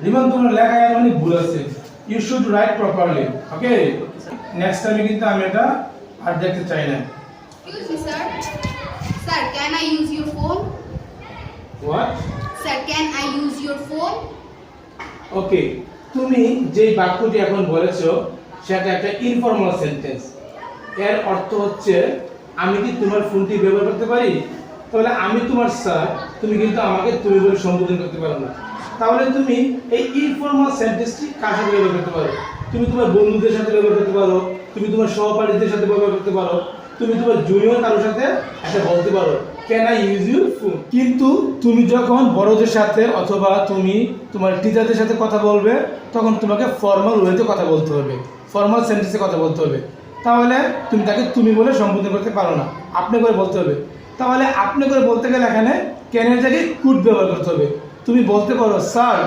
রিমন তোমার লেখায় অনেক ভুল আছে, you should write properly. Okay, next টাইমে কিন্তু আমি এটা আর দেখতে চাই না। Excuse me, sir. Sir, can I use your phone? What? Sir, can I use your phone? ওকে, তুমি যে বাক্যটি এখন বলেছো সেটা একটা ইনফর্মাল সেন্টেন্স। এর অর্থ হচ্ছে আমি কি তোমার ফোনটি ব্যবহার করতে পারি? তাহলে আমি তোমার স্যার, তুমি কিন্তু আমাকে তুমি বলে সম্বোধন করতে পারো না। তাহলে তুমি এই ইনফর্মাল সেন্টেন্সটি কার সাথে ব্যবহার করতে পারো? তুমি তোমার বন্ধুদের সাথে ব্যবহার করতে পারো, তুমি তোমার সহপাঠীদের সাথে ব্যবহার করতে পারো, তুমি তোমার জুনিয়র কারোর সাথে এটা বলতে পারো, can I use your phone. কিন্তু তুমি যখন বড়দের সাথে অথবা তুমি তোমার টিচারদের সাথে কথা বলবে, তখন তোমাকে ফর্মাল ওয়েতে কথা বলতে হবে, ফর্মাল সেন্টেন্সে কথা বলতে হবে। তাহলে তুমি তাকে তুমি বলে সম্বোধন করতে পারো না, আপনি করে বলতে হবে। তাহলে আপনি করে বলতে গেলে এখানে ক্যানের জায়গায় কুড ব্যবহার করতে হবে। তুমি বলতে পারো স্যার